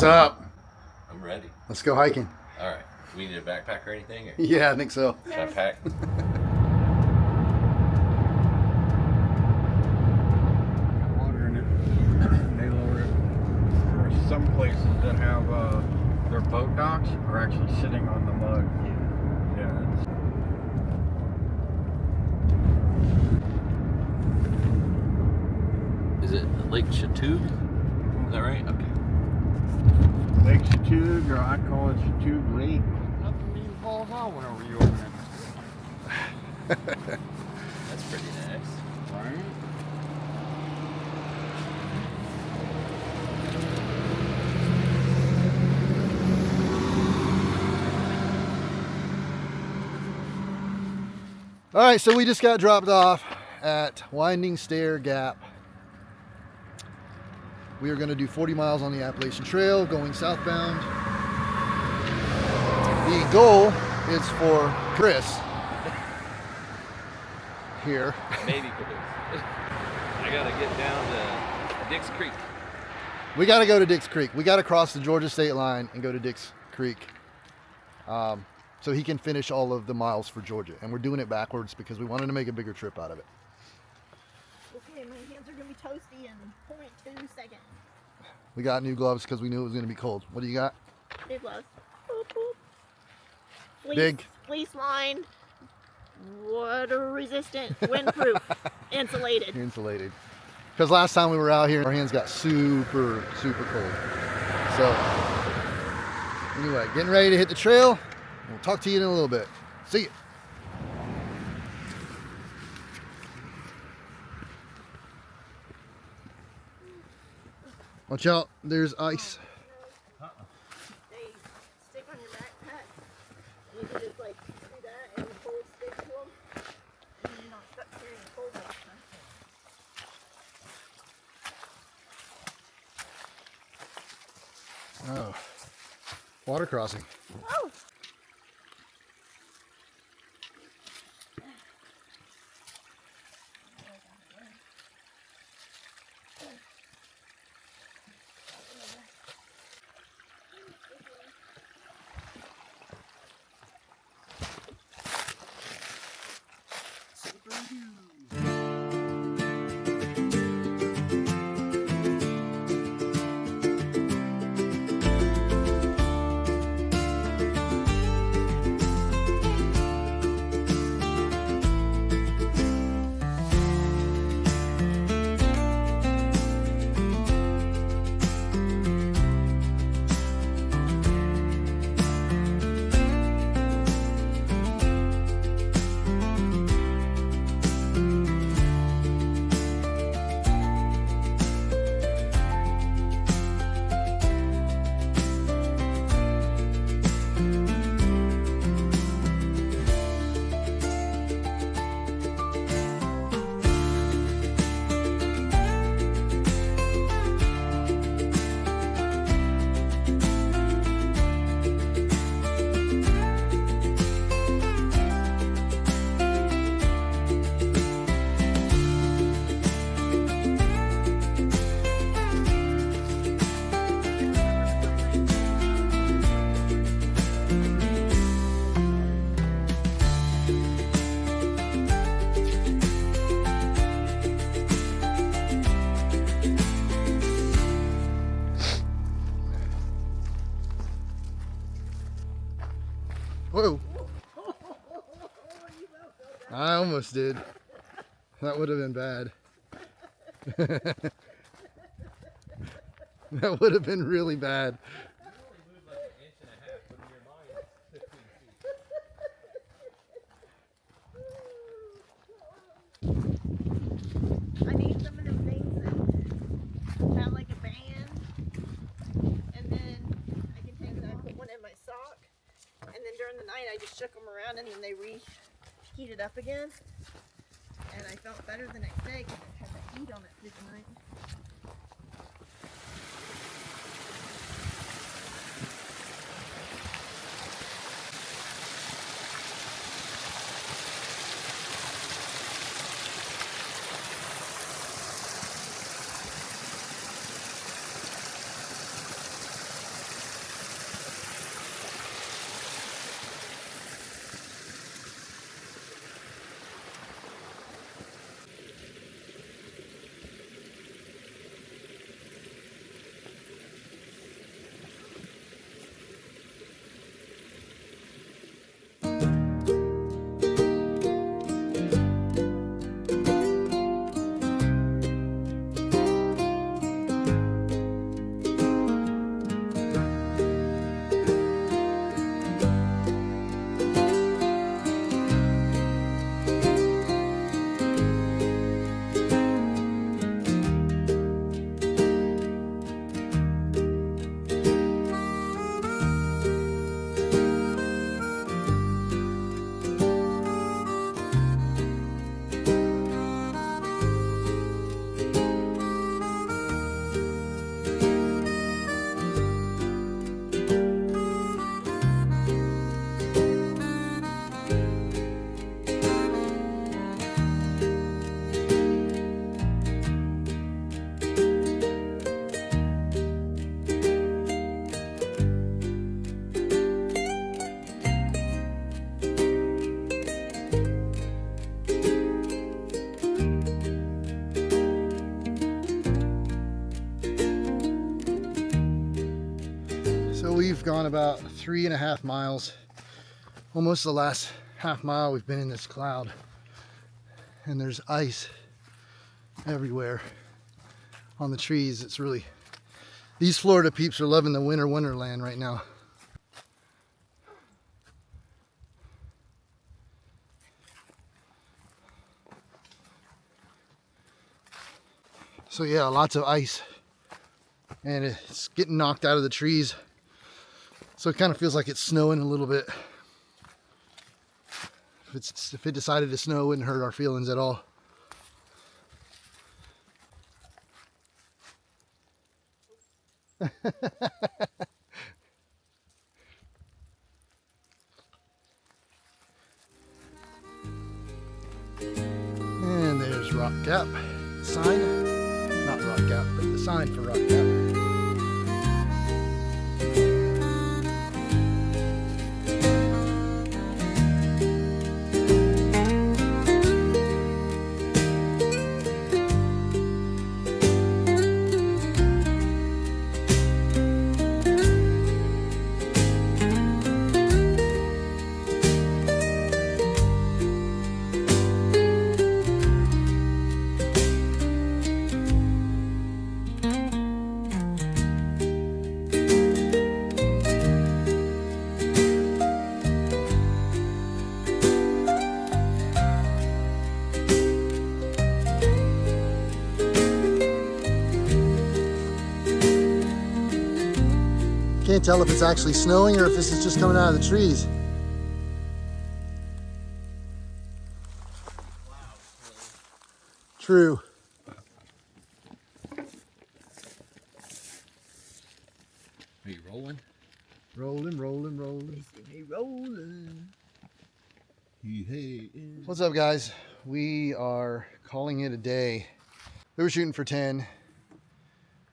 up? I'm ready. Let's go hiking. All right. Do we need a backpack or anything? Or Yeah, I think so. should I pack? Water in it. They lower it. There's some places that have their boat docks are actually sitting on the mud. Yeah. Is it Lake Chatuge? Is that right? Okay. Lake Chatuge, or I call it Chatuge Lake. Nothing even falls out whenever you open it. That's pretty nice. Right? All right, so we just got dropped off at Winding Stair Gap. We are going to do 40 miles on the Appalachian Trail going southbound. The goal is for Chris here. Maybe for this. I gotta get down to Dix Creek. We got to go to Dix Creek. We got to cross the Georgia state line and go to Dix Creek. So he can finish all of the miles for Georgia. And we're doing it backwards because we wanted to make a bigger trip out of it. Okay, my hands are going to be toasty in 0.2 seconds. We got new gloves because we knew it was going to be cold. What do you got? New gloves. Boop, boop. Fleece, Big. Fleece lined, water resistant, windproof, insulated. Insulated. Because last time we were out here, our hands got super, super cold. So, anyway, getting ready to hit the trail. We'll talk to you in a little bit. See you. Watch out, there's ice. They stick on your backpack. You can just like do that and pull a stick to them. And you're not stuck carrying a cold all the time. Oh, water crossing. Oh! Whoa. I almost did. That would have been bad. That would have been really bad. I need some of them things that have like a band, and then I can take that, put one in my sock, and then during the night I just shook them around and then they reheated up again, and I felt better the next day because it had the heat on it through the night. We've gone about 3.5 miles. Almost the last half mile we've been in this cloud. And there's ice everywhere on the trees. It's really, these Florida peeps are loving the winter wonderland right now. So yeah, lots of ice. And it's getting knocked out of the trees. So it kind of feels like it's snowing a little bit. If it decided to snow, it wouldn't hurt our feelings at all. And there's Rock Gap sign. Not Rock Gap, but the sign for Rock Gap. Can't tell if it's actually snowing or if this is just coming out of the trees. True. Are you rolling? Rolling, rolling, rolling. Rolling. What's up, guys? We are calling it a day. We were shooting for 10,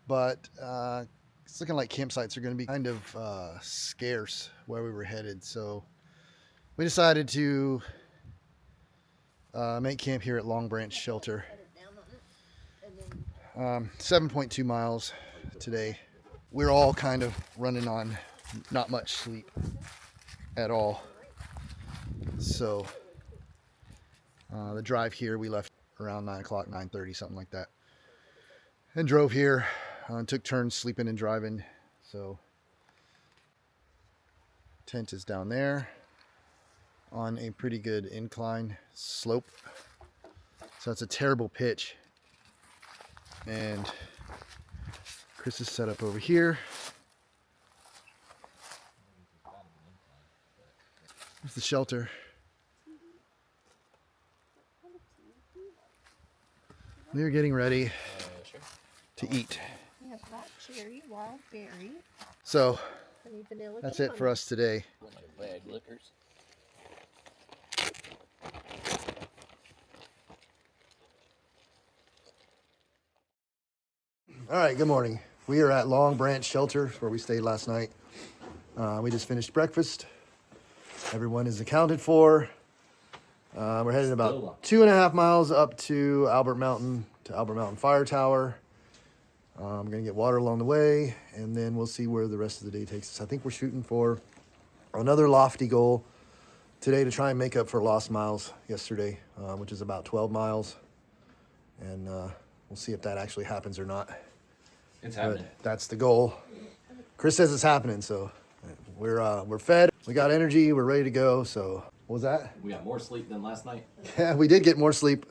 but it's looking like campsites are going to be kind of scarce where we were headed. So we decided to make camp here at Long Branch Shelter. 7.2 miles today. We're all kind of running on not much sleep at all. So the drive here, we left around 9 o'clock, 9:30, something like that. And drove here and took turns sleeping and driving. So tent is down there on a pretty good incline slope. So it's a terrible pitch. And Chris is set up over here. There's the shelter. We are getting ready to eat. We have black cherry, wild berry, So honey vanilla. that's it for us today. Bag liquors. All right, good morning. We are at Long Branch Shelter where we stayed last night. We just finished breakfast. Everyone is accounted for. We're heading about 2.5 miles up to Albert Mountain Fire Tower. I'm gonna get water along the way, and then we'll see where the rest of the day takes us. I think we're shooting for another lofty goal today to try and make up for lost miles yesterday, which is about 12 miles. And we'll see if that actually happens or not. It's happening. But that's the goal. Chris says it's happening, so we're fed. We got energy. We're ready to go. So what was that? We got more sleep than last night. Yeah, we did get more sleep.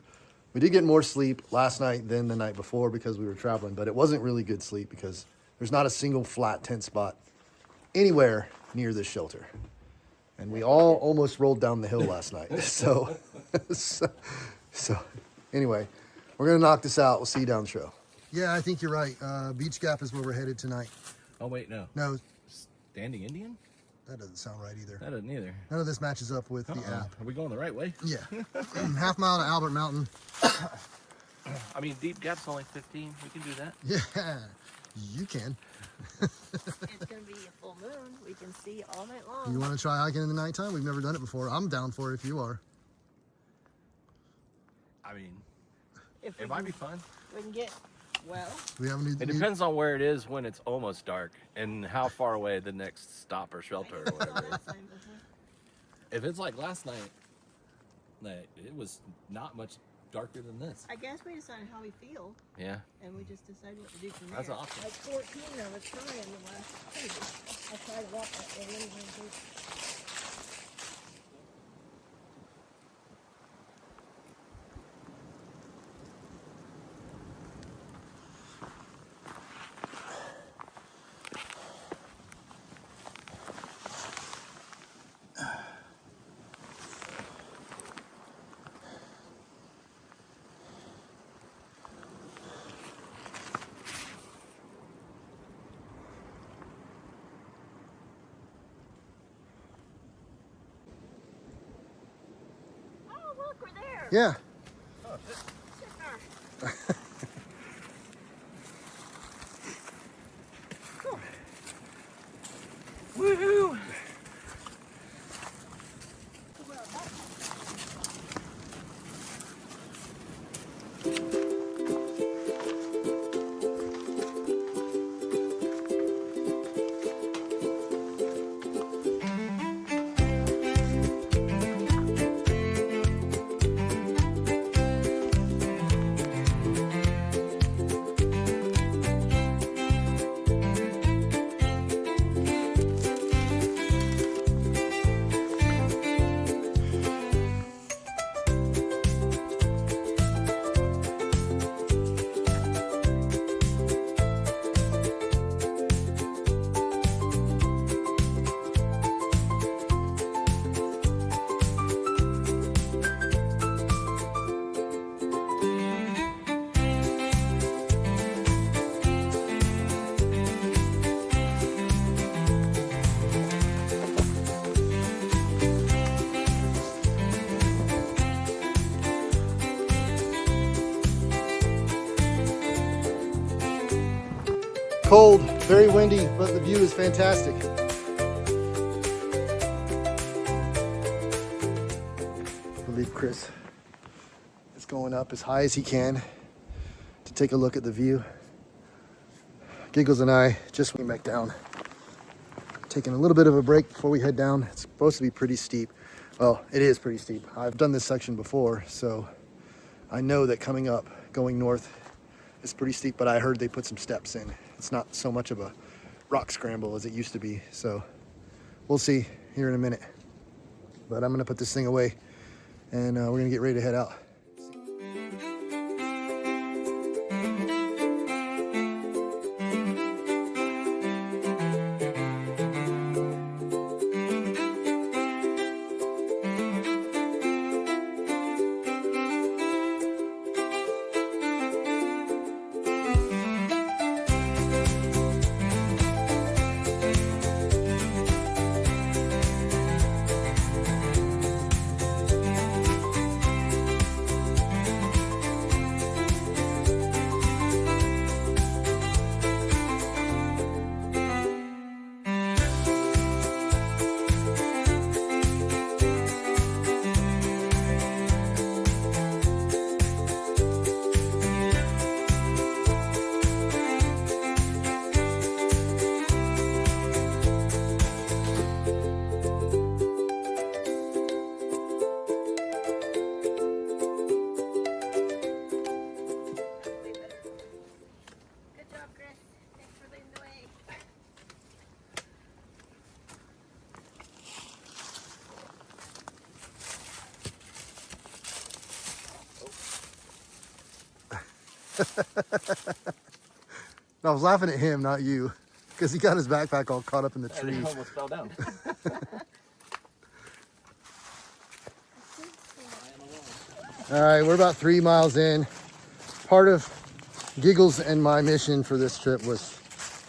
We did get more sleep last night than the night before because we were traveling, but it wasn't really good sleep because there's not a single flat tent spot anywhere near this shelter. And we all almost rolled down the hill last night. So anyway, we're going to knock this out. We'll see you down the trail. Yeah, I think you're right. Beach Gap is where we're headed tonight. Oh, wait, no. No, Standing Indian? that doesn't sound right either. That doesn't either. None of this matches up with the app. Are we going the right way? Yeah. Half mile to Albert Mountain. I mean, Deep Gap's only 15. We can do that. Yeah, you can. It's gonna be a full moon. We can see all night long. You want to try hiking in the nighttime? We've never done it before. I'm down for it if you are. I mean, If it might be fun. we can get Well, We have any? It depends on where it is when it's almost dark and how far away the next stop or shelter or whatever is. If it's like last night, it was not much darker than this. I guess we decided how we feel, Yeah. and we just decided what to do from there. That's awesome. Like 14 of us trying the last two. I tried to walk that way anyway. Oh, look, we're there. Yeah. Cool. Woohoo! Cold, very windy, but the view is fantastic. I believe Chris is going up as high as he can to take a look at the view. Giggles and I just went back down, taking a little bit of a break before we head down. It's supposed to be pretty steep. Well, it is pretty steep. I've done this section before, so I know that coming up, going north, is pretty steep, but I heard they put some steps in. It's not so much of a rock scramble as it used to be, so we'll see here in a minute. But I'm gonna put this thing away, and we're gonna get ready to head out. I was laughing at him, not you, because he got his backpack all caught up in the trees. He almost fell down. All right, we're about 3 miles in. Part of Giggles and my mission for this trip was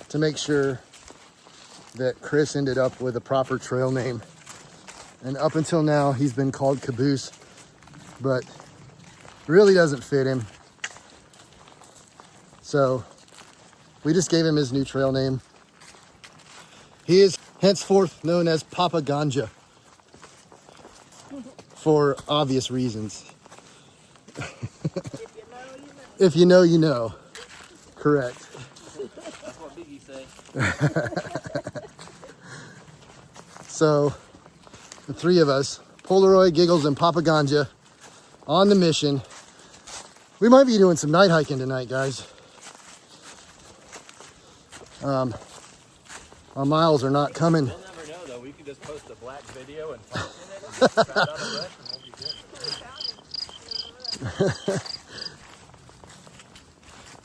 to make sure that Chris ended up with a proper trail name. And up until now, he's been called Caboose, but really doesn't fit him. So we just gave him his new trail name. He is henceforth known as Papa Ganja for obvious reasons. If you know, you know. If you know, you know. Correct. That's what Biggie say. So, the three of us, Polaroid, Giggles, and Papa Ganja, on the mission. We might be doing some night hiking tonight, guys. Our miles are not coming. We'll never know, though. We could just post a black video and talk in it and just found out a wreck and we'll be good.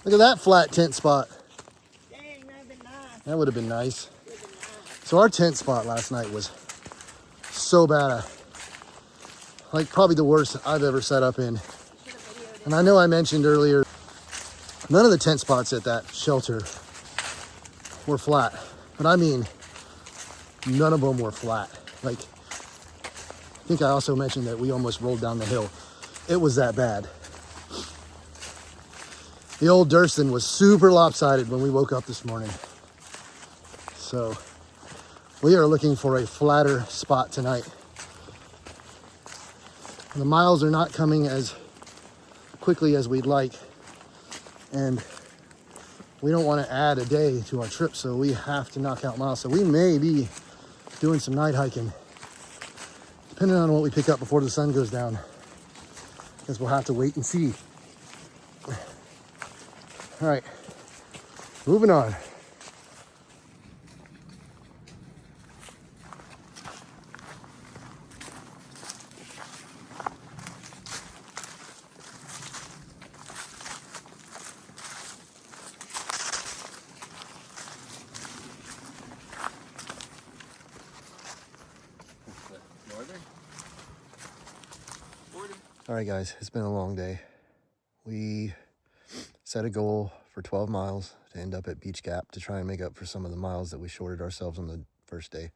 Look at that flat tent spot. Dang, that'd been nice. That would have been nice. Would've been nice. So our tent spot last night was so bad. Like probably the worst I've ever set up in. Should have videoed it. And I know I mentioned earlier, none of the tent spots at that shelter were flat. But I mean, none of them were flat. Like, I think I also mentioned that we almost rolled down the hill. It was that bad. The old Durston was super lopsided when we woke up this morning. So we are looking for a flatter spot tonight. The miles are not coming as quickly as we'd like. And we don't want to add a day to our trip, so we have to knock out miles. So we may be doing some night hiking, depending on what we pick up before the sun goes down. Because we'll have to wait and see. All right, moving on. Northern? 40. All right, guys, it's been a long day. We set a goal for 12 miles to end up at Beach Gap to try and make up for some of the miles that we shorted ourselves on the first day.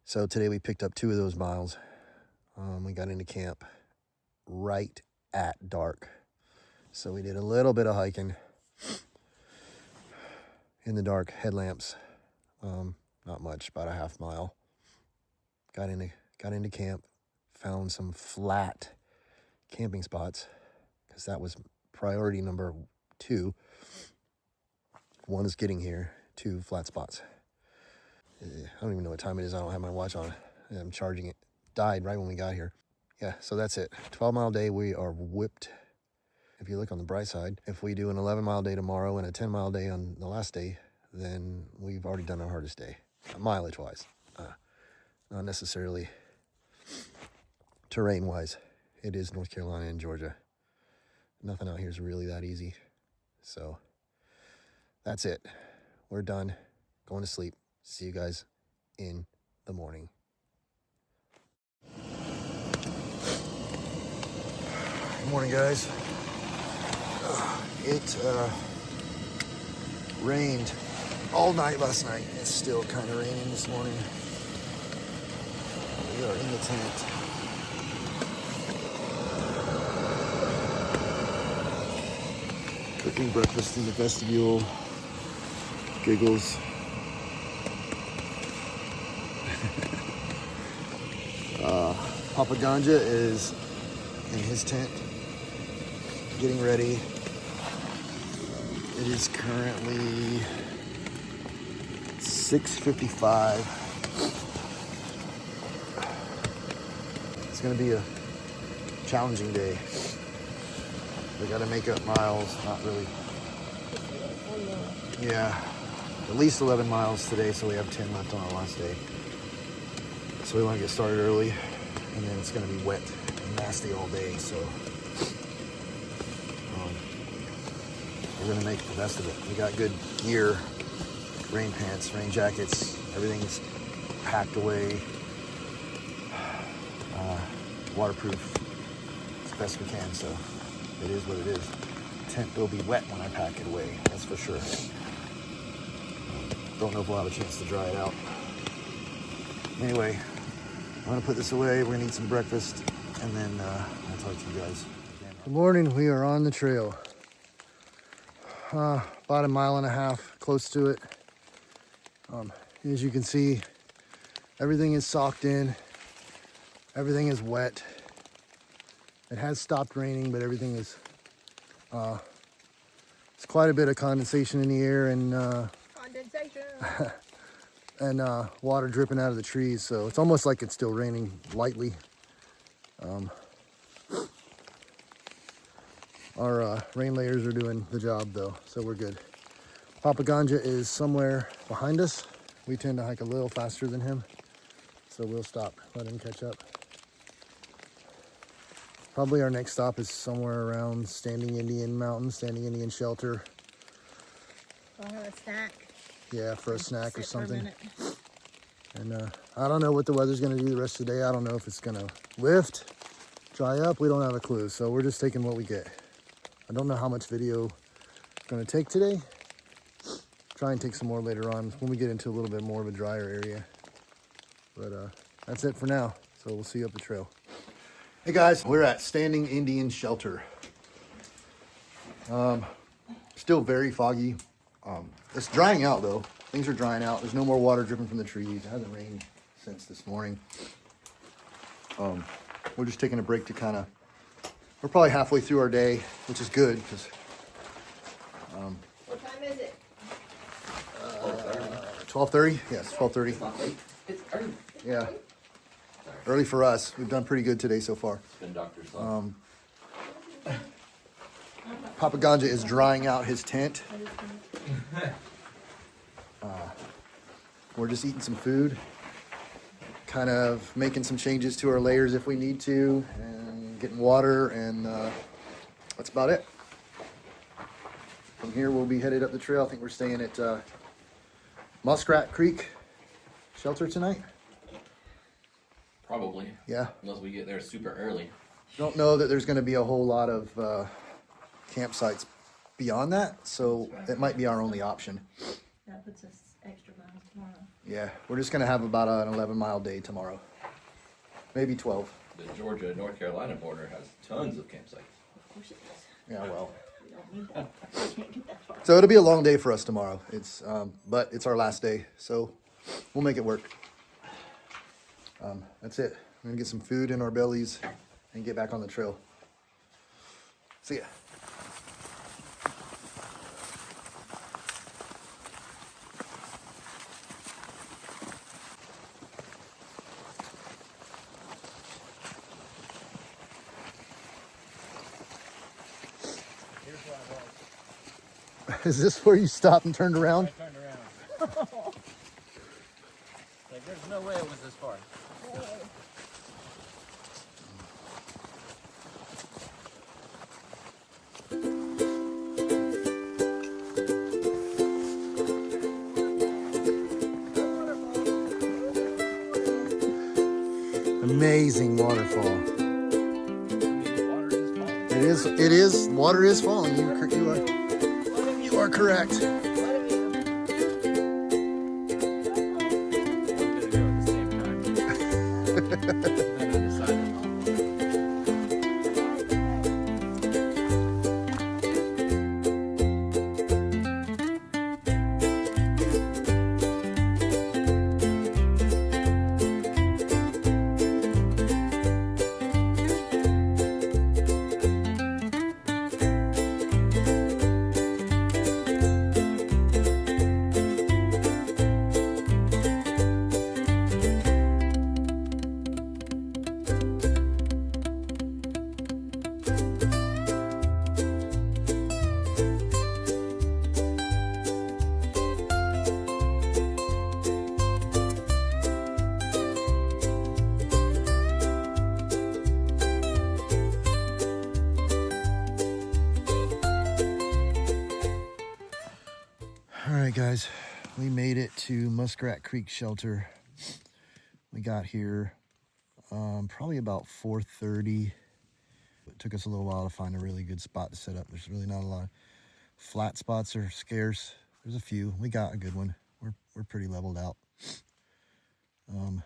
So today we picked up 2 of those miles. We got into camp right at dark. So we did a little bit of hiking in the dark, headlamps. Not much, about a half mile. Got into camp, found some flat camping spots, because that was priority number 2. 1 is getting here, 2 flat spots. I don't even know what time it is. I don't have my watch on. I'm charging it. Died right when we got here. Yeah, so that's it. 12-mile day, we are whipped. If you look on the bright side, if we do an 11-mile day tomorrow and a 10-mile day on the last day, then we've already done our hardest day, mileage-wise. Not necessarily terrain-wise. It is North Carolina and Georgia. Nothing out here is really that easy. So that's it. We're done. Going to sleep. See you guys in the morning. Good morning, guys. It rained all night last night. It's still kind of raining this morning. We are in the tent. Cooking breakfast in the vestibule. Giggles. Papa Ganja is in his tent, getting ready. It is currently 6:55. It's gonna be a challenging day. We gotta make up miles, not really. Yeah, at least 11 miles today, so we have 10 left on our last day. So we want to get started early, and then it's going to be wet and nasty all day, so we're going to make the best of it. We got good gear, rain pants, rain jackets, everything's packed away, waterproof as best we can, so it is what it is. Tent will be wet when I pack it away, that's for sure. Don't know if we'll have a chance to dry it out. Anyway, I'm gonna put this away. We're gonna eat some breakfast, and then I'll talk to you guys. Good morning. We are on the trail. About 1.5 miles, close to it. As you can see, everything is socked in. Everything is wet. It has stopped raining, but everything is It's quite a bit of condensation in the air and Condensation. and water dripping out of the trees, so it's almost like it's still raining lightly. Our rain layers are doing the job though, so we're good. Papa Ganja is somewhere behind us. We tend to hike a little faster than him, so we'll stop, let him catch up. Probably our next stop is somewhere around Standing Indian Mountain, Standing Indian Shelter. We'll have a snack. Yeah, for a snack or Sit for a something. minute. And I don't know what the weather's gonna do the rest of the day. I don't know if it's gonna lift, dry up. We don't have a clue, so we're just taking what we get. I don't know how much video I'm gonna take today. Try and take some more later on when we get into a little bit more of a drier area. But that's it for now. So we'll see you up the trail. Hey guys, we're at Standing Indian Shelter. Still very foggy. It's drying out though. Things are drying out. There's no more water dripping from the trees. It hasn't rained since this morning. We're just taking a break to kind of, we're probably halfway through our day, which is good because What time is it? 12:30? Yes, 12:30. It's not late. It's early. Yeah. Early for us. We've done pretty good today so far. It's been Dr. Son. Papa Ganja is drying out his tent. We're just eating some food, kind of making some changes to our layers if we need to, and getting water, and that's about it. From here, we'll be headed up the trail. I think we're staying at Muskrat Creek Shelter tonight. Probably. Yeah. Unless we get there super early. Don't know that there's going to be a whole lot of campsites beyond that, so it might be our only option. That puts us extra miles tomorrow. Yeah, we're just going to have about an 11-mile day tomorrow. Maybe 12. The Georgia-North Carolina border has tons of campsites. Of course it does. Yeah, well. We don't need that. We can't get that far. So it'll be a long day for us tomorrow. It's but it's our last day, so we'll make it work. That's it. We're gonna get some food in our bellies and get back on the trail. See ya. Is this where you stopped and turned around? I turned around. Like, there's no way it was this far. Amazing waterfall. Water is falling. It is, water is falling. You are correct. I'm gonna go at the same time. Then I decided. All right, guys, we made it to Muskrat Creek Shelter. We got here probably about 4:30. It took us a little while to find a really good spot to set up. There's really not a lot of flat spots are scarce. There's a few. We got a good one. We're pretty leveled out. Ran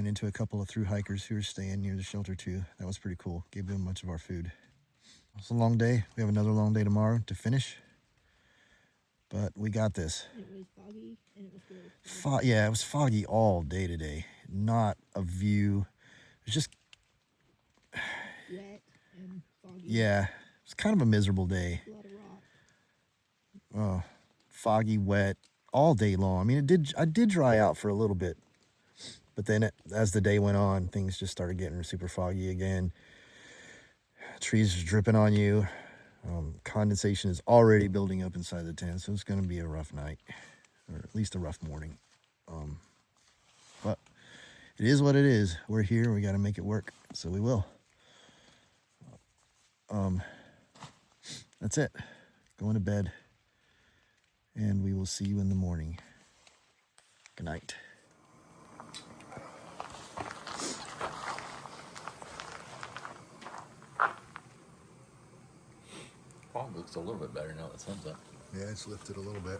into a couple of through hikers who were staying near the shelter too. That was pretty cool. Gave them much of our food. It's a long day. We have another long day tomorrow to finish. But we got this. It was foggy and it was good. Yeah, it was foggy all day today. Not a view. It was just, Wet and foggy. yeah, it was kind of a miserable day. A lot of foggy, wet all day long. I mean, I did dry out for a little bit, but then as the day went on, things just started getting super foggy again. Trees are dripping on you. Condensation is already building up inside the tent, so it's going to be a rough night, or at least a rough morning. But it is what it is. We're here. We got to make it work, so we will. That's it. Going to bed, and we will see you in the morning. Good night. Fog looks a little bit better now that the sun's up. Yeah, it's lifted a little bit.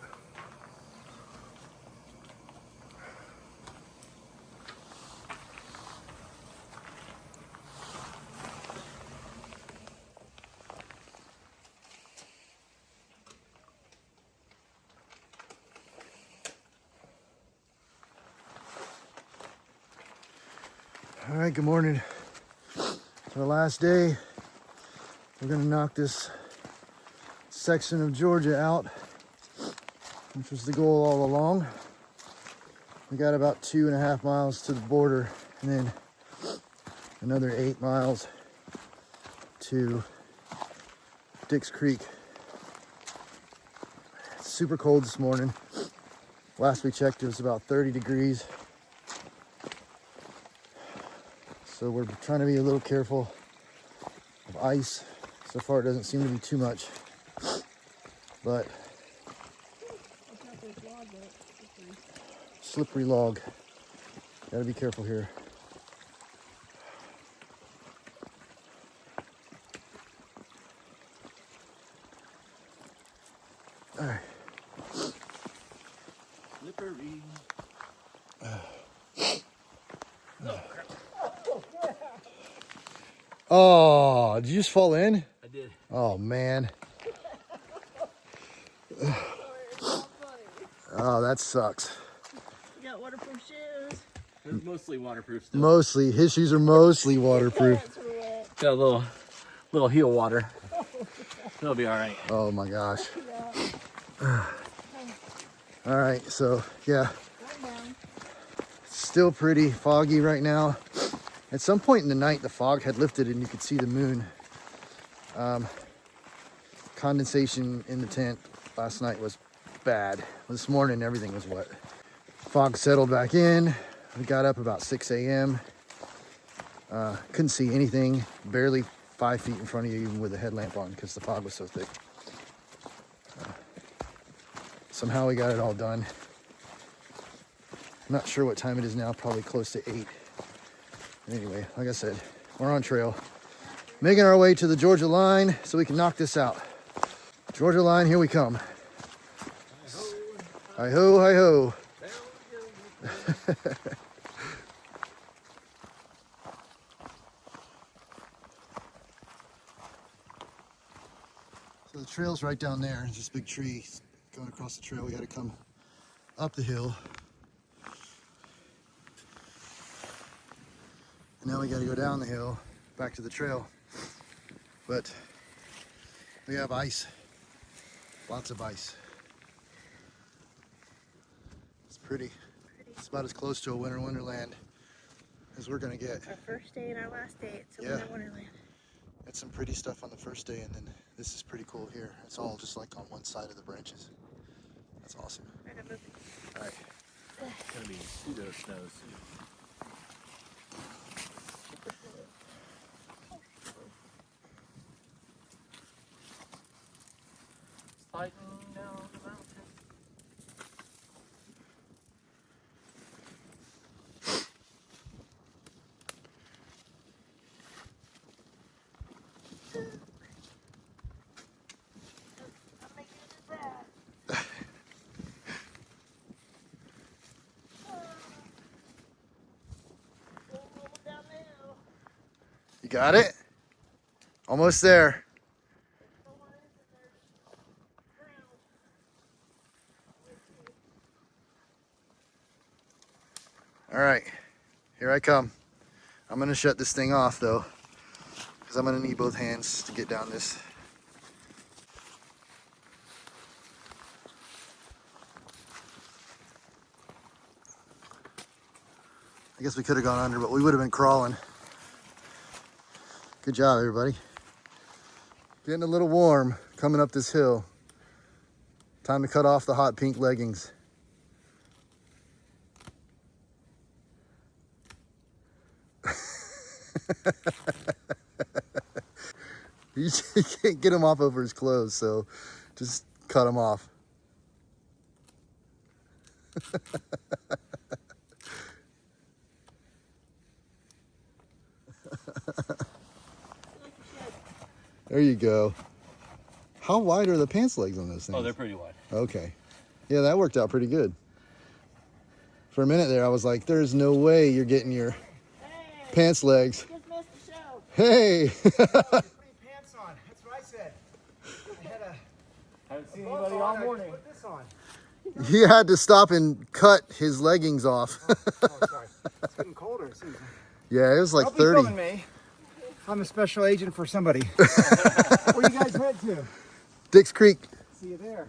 All right, good morning. It's our last day. We're gonna knock this section of Georgia out, which was the goal all along. We got about 2.5 miles to the border, and then another 8 miles to Dix Creek. It's super cold this morning. Last we checked, it was about 30 degrees. So we're trying to be a little careful of ice. So far it doesn't seem to be too much, but slippery log. Gotta be careful here. All right. Slippery. Oh, did you just fall in? I did. Oh man. Oh, that sucks. You got waterproof shoes. They're mostly waterproof still. Mostly, his shoes are mostly waterproof. Pants are wet. Got a little heel water. It'll be all right. Oh my gosh. All right, so yeah, still pretty foggy right now. At some point in the night, the fog had lifted and you could see the moon. Condensation in the tent last night was bad. This morning, everything was wet. Fog settled back in. We got up about 6 a.m. Couldn't see anything, barely 5 feet in front of you, even with a headlamp on, because the fog was so thick. Somehow we got it all done. I'm not sure what time it is now, probably close to 8. Anyway, like I said, we're on trail. Making our way to the Georgia line so we can knock this out. Georgia line, here we come. Hi-ho, hi-ho. So the trail's right down there. There's this big tree going across the trail. We got to come up the hill. And now we got to go down the hill back to the trail. But we have ice. Lots of ice. It's pretty. It's about as close to a winter wonderland as we're gonna get. Our first day and our last day. It's a Yeah. winter wonderland. Had some pretty stuff on the first day, and then this is pretty cool here. It's all just like on one side of the branches. That's awesome. Right up there. All right. It's gonna be pseudo snow soon. Sliding down the mountain. You got it? Almost there. All right, here I come. I'm gonna shut this thing off though, because I'm gonna need both hands to get down this. I guess we could have gone under, but we would have been crawling. Good job, everybody. Getting a little warm coming up this hill. Time to cut off the hot pink leggings. You can't get him off over his clothes, so just cut him off. There you go. How wide are the pants legs on those things? Oh, they're pretty wide. Okay. Yeah, that worked out pretty good. For a minute there, I was like, there's no way you're getting your Hey, pants legs. just missed the show. Hey! Put pants on. That's what I said. I had a Haven't seen glove anybody on, all I morning. Put this on. He had to stop and cut his leggings off. Oh, sorry. It's getting colder. It seems. Yeah, it was like Don't be 30. filming me. I'm a special agent for somebody. Where you guys head to? Dix Creek. See you there.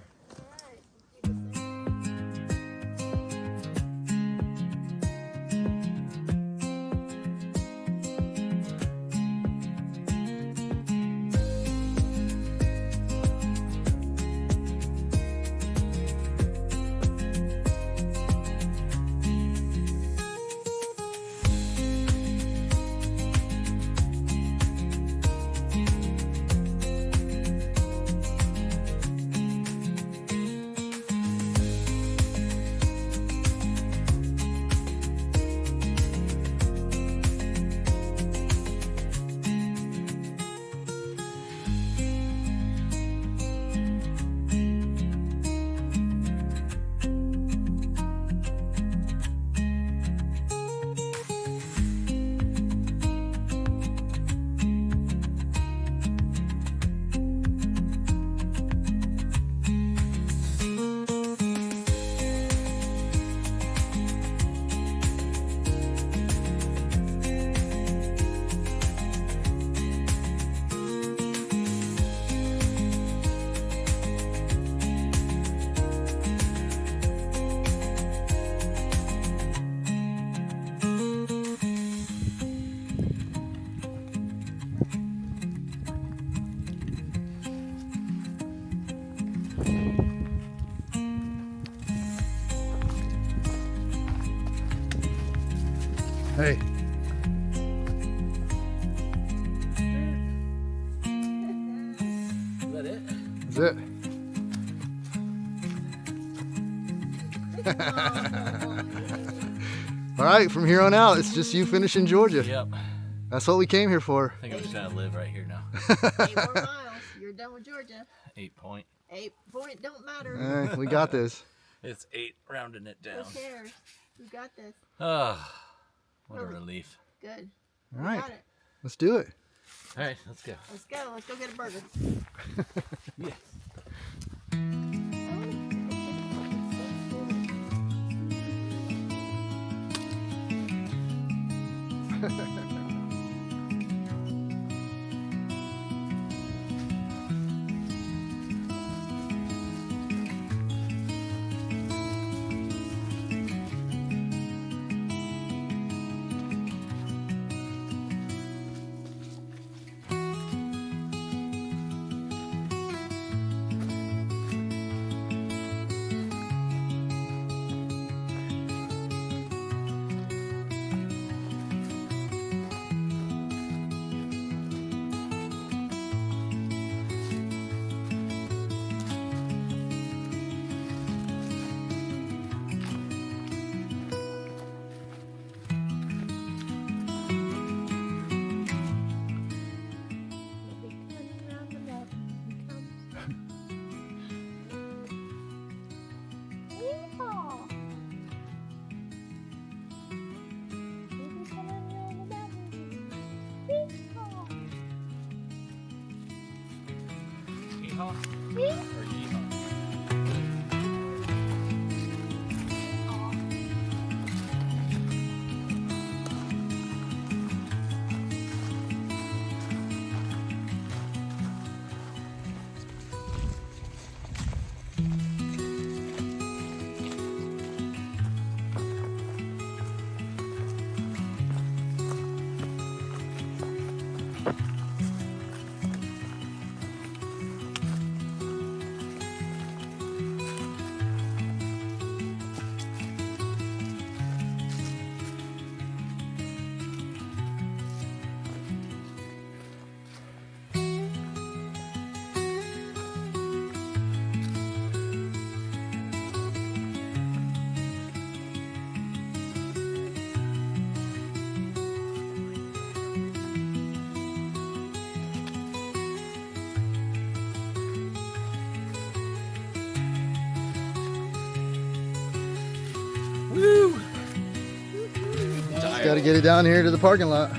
Hey. Is that it? That's it. All right, from here on out, it's just you finishing Georgia. Yep. That's what we came here for. I think I'm just gonna live right here now. 8 more miles. You're done with Georgia. 8 point. 8 point don't matter. All right, we got this. It's 8, rounding it down. Who cares? You got this. Ah, what a relief. Good. All You right, got it. let's do it. All right, let's go. Let's go. Let's go get a burger. Yes. Yeehaw? Or yeehaw? Just got to get it down here to the parking lot.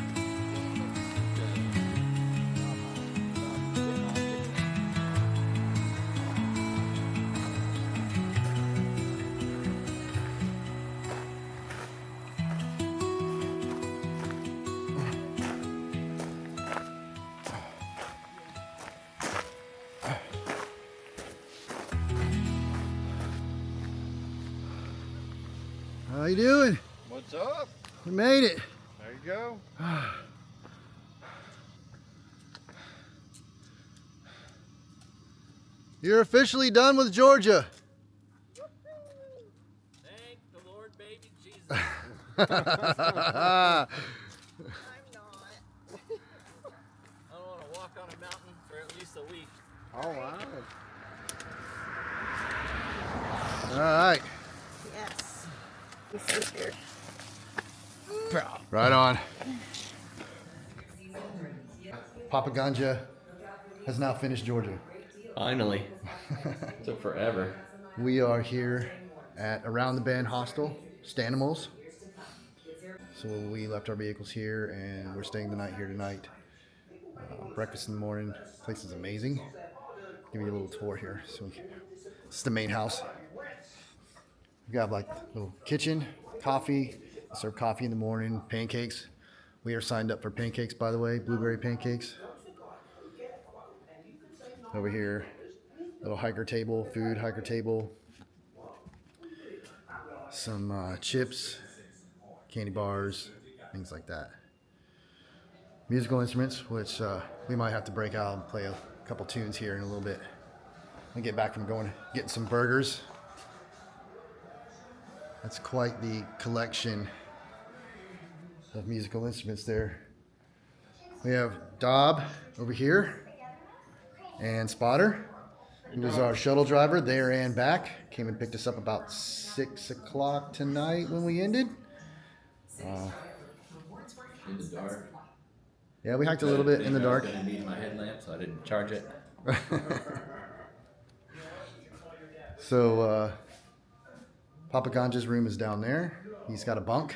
How you doing? What's up? We made it. There you go. You're officially done with Georgia. Thank the Lord, baby Jesus. I'm not. I don't want to walk on a mountain for at least a week. Oh, wow. All right. Yes. We sit here. Right on. Papa Ganja has now finished Georgia. Finally. Took forever. We are here at Around the Bend Hostel, Stanimals. So we left our vehicles here and we're staying the night here tonight. Breakfast in the morning. Place is amazing. Give you a little tour here. This is the main house. We got like a little kitchen, coffee. Serve coffee in the morning, pancakes. We are signed up for pancakes, by the way, blueberry pancakes. Over here, little hiker table, food hiker table. Some chips, candy bars, things like that. Musical instruments, which we might have to break out and play a couple tunes here in a little bit. I get back from getting some burgers. That's quite the collection of musical instruments there. We have Dob over here and Spotter, who was our shuttle driver there and back. Came and picked us up about 6 o'clock tonight when we ended. In the dark. Yeah, we hiked a little bit in the dark. I was gonna need my headlamp, so I didn't charge it. So Papa Ganja's room is down there. He's got a bunk.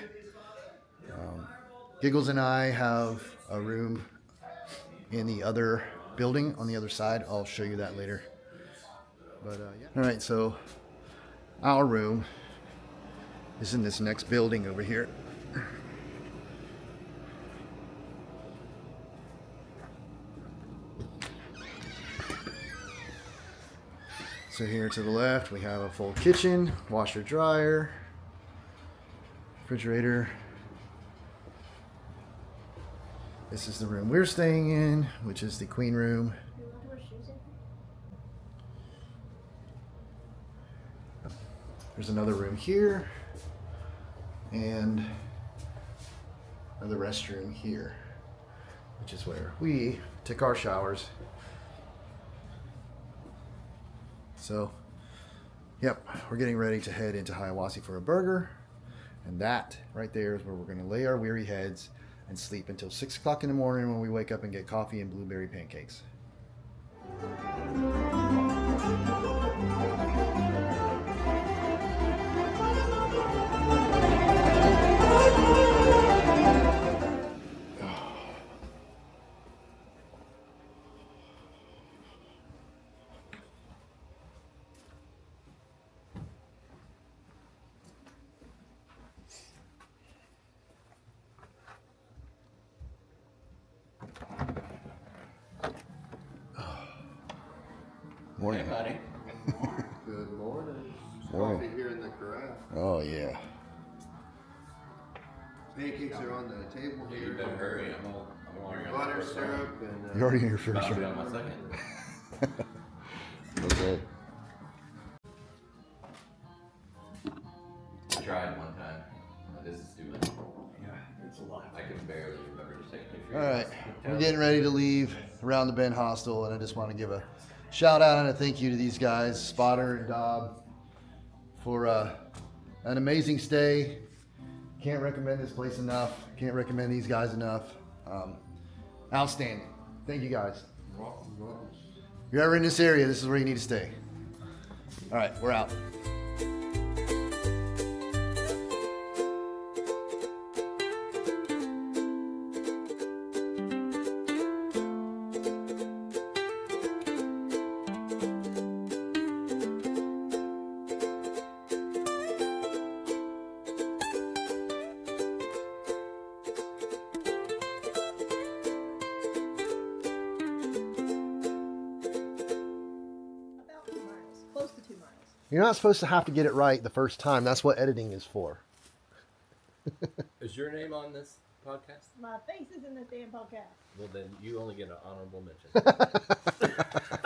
Giggles and I have a room in the other building on the other side. I'll show you that later. But yeah. All right, so our room is in this next building over here. So here to the left, we have a full kitchen, washer, dryer, refrigerator. This is the room we're staying in, which is the queen room. There's another room here and another restroom here, which is where we took our showers. So, yep, we're getting ready to head into Hiawassee for a burger. And that right there is where we're going to lay our weary heads and sleep until 6 o'clock in the morning when we wake up and get coffee and blueberry pancakes. Morning. Hey, buddy. Good morning. Morning. Coffee here in the carafe. Oh, yeah. Pancakes are on the table You here. better hurry. I'm already on my Butter first syrup and You're already in your first About to be room. on my second. Okay. I tried one time. This is too much. Yeah, it's a lot. I can barely remember to take pictures. All right, we're getting ready to leave Around the Bend Hostel, and I just want to give a shout out and a thank you to these guys, Spotter and Dob, for an amazing stay. Can't recommend this place enough. Can't recommend these guys enough. Outstanding. Thank you guys. If you're ever in this area, this is where you need to stay. All right, we're out. You're not supposed to have to get it right the first time. That's what editing is for. Is your name on this podcast? My face is in this damn podcast. Well, then you only get an honorable mention.